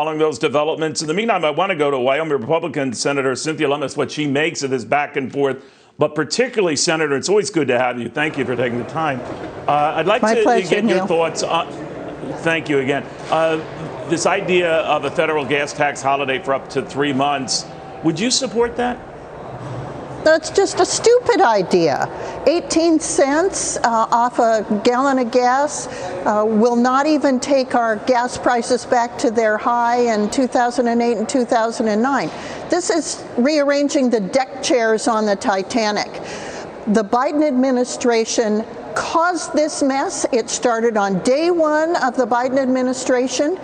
following those developments. In the meantime, I want to go to Wyoming Republican Senator Cynthia Lummis, what she makes of this back and forth. But particularly, Senator, it's always good to have you. Thank you for taking the time. I'd like to get your thoughts on. Thank you again. This idea of a federal gas tax holiday for up to 3 months. Would you support that? That's just a stupid idea. 18 cents off a gallon of gas will not even take our gas prices back to their high in 2008 and 2009. This is rearranging the deck chairs on the Titanic. The Biden administration caused this mess. It started on day one of the Biden administration.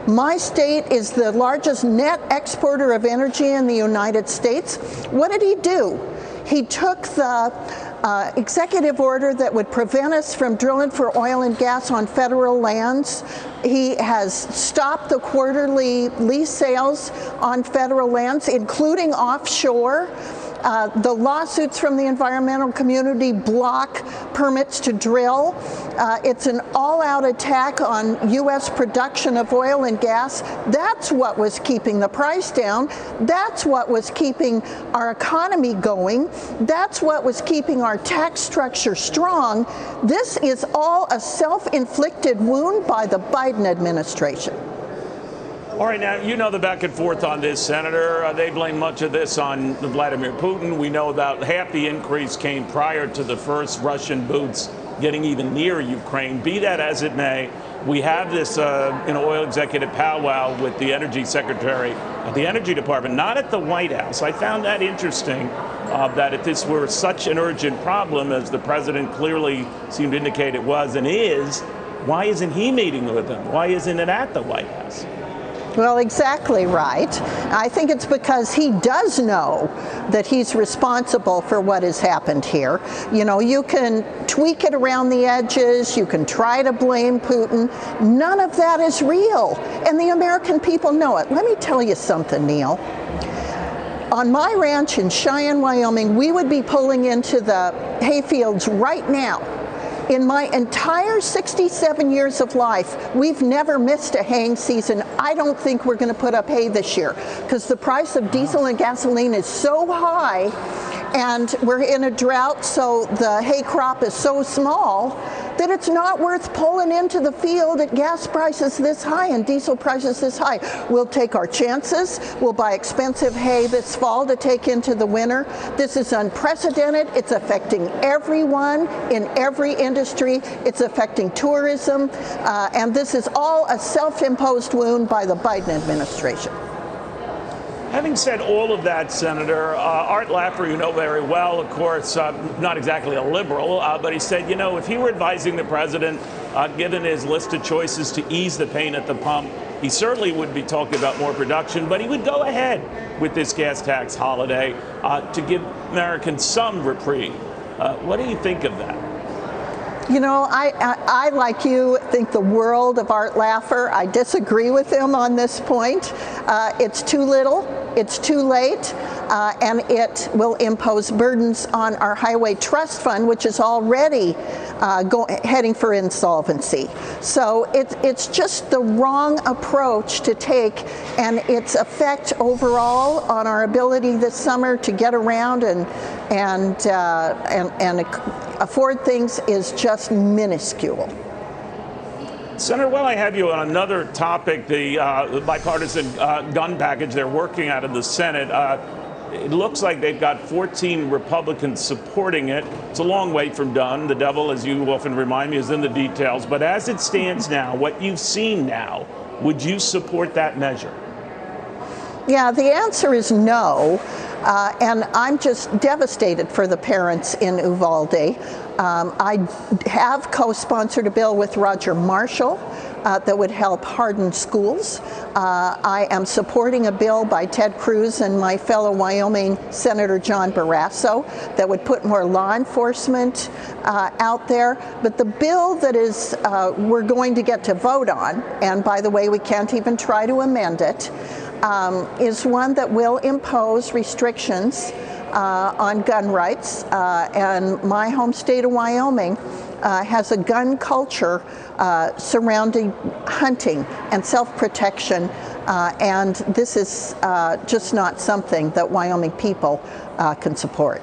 My state is the largest net exporter of energy in the United States. What did he do? He took the executive order that would prevent us from drilling for oil and gas on federal lands. He has stopped the quarterly lease sales on federal lands, including offshore. The lawsuits from the environmental community block permits to drill. It's an all-out attack on U.S. production of oil and gas. That's what was keeping the price down. That's what was keeping our economy going. That's what was keeping our tax structure strong. This is all a self-inflicted wound by the Biden administration. All right, now, you know the back and forth on this, Senator. They blame much of this on Vladimir Putin. We know about half the increase came prior to the first Russian boots getting even near Ukraine. Be that as it may, we have this oil executive powwow with the energy secretary at the Energy Department, not at the White House. I found that interesting, that if this were such an urgent problem, as the president clearly seemed to indicate it was and is, why isn't he meeting with them? Why isn't it at the White House? Well, exactly right. I think it's because he does know that he's responsible for what has happened here. You know, you can tweak it around the edges, you can try to blame Putin. None of that is real, and the American people know it. Let me tell you something, Neil. On my ranch in Cheyenne, Wyoming, we would be pulling into the hayfields right now. In my entire 67 years of life, we've never missed a haying season. I don't think we're going to put up hay this year because the price of diesel and gasoline is so high, and we're in a drought, so the hay crop is so small that it's not worth pulling into the field at gas prices this high and diesel prices this high. We'll take our chances. We'll buy expensive hay this fall to take into the winter. This is unprecedented. It's affecting everyone in every industry. It's affecting tourism. And this is all a self-imposed wound by the Biden administration. Having said all of that, Senator, Art Laffer, you know very well, of course, not exactly a liberal, but he said, you know, if he were advising the president, given his list of choices to ease the pain at the pump, he certainly would be talking about more production, but he would go ahead with this gas tax holiday to give Americans some reprieve. What do you think of that? You know, I, like you, think the world of Art Laffer. I disagree with him on this point. It's too little, it's too late, and it will impose burdens on our Highway Trust Fund, which is already heading for insolvency. So it's just the wrong approach to take, and its effect overall on our ability this summer to get around and afford things is just minuscule. Senator, while I have you on another topic, the bipartisan gun package they're working out of the Senate, it looks like they've got 14 Republicans supporting it. It's a long way from done. The devil, as you often remind me, is in the details. But as it stands now, what you've seen now, would you support that measure? Yeah, the answer is no. And I'm just devastated for the parents in Uvalde. I have co-sponsored a bill with Roger Marshall that would help harden schools. I am supporting a bill by Ted Cruz and my fellow Wyoming Senator John Barrasso that would put more law enforcement out there. But the bill that is we're going to get to vote on, and by the way, we can't even try to amend it, is one that will impose restrictions on gun rights. And my home state of Wyoming has a gun culture surrounding hunting and self-protection and this is just not something that Wyoming people can support.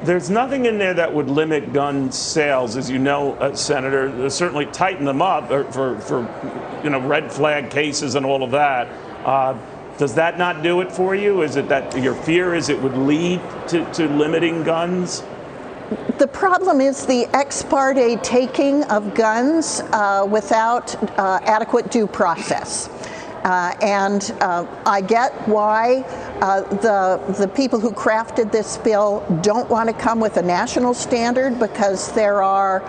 There's nothing in there that would limit gun sales, as you know, Senator. There's certainly tighten them up for red flag cases and all of that. Does that not do it for you? Is it that your fear is it would lead to limiting guns? The problem is the ex parte taking of guns without adequate due process. I get why the people who crafted this bill don't want to come with a national standard, because there are,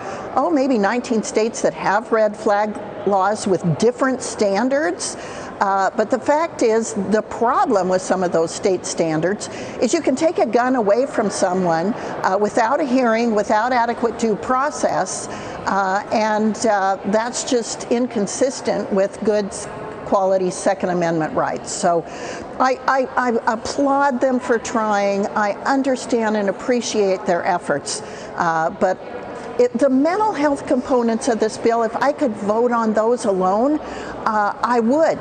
maybe 19 states that have red flag laws with different standards. But the fact is, the problem with some of those state standards is you can take a gun away from someone without a hearing, without adequate due process, and that's just inconsistent with good quality Second Amendment rights. So I applaud them for trying. I understand and appreciate their efforts, but the mental health components of this bill, if I could vote on those alone, I would.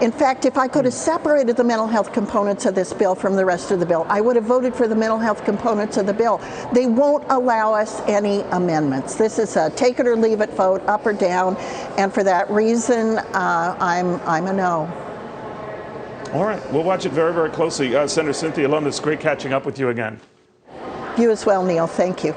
In fact, if I could have separated the mental health components of this bill from the rest of the bill, I would have voted for the mental health components of the bill. They won't allow us any amendments. This is a take it or leave it vote, up or down, and for that reason, I'm a no. All right, we'll watch it very, very closely. Senator Cynthia Lummis, great catching up with you again. You as well, Neil. Thank you.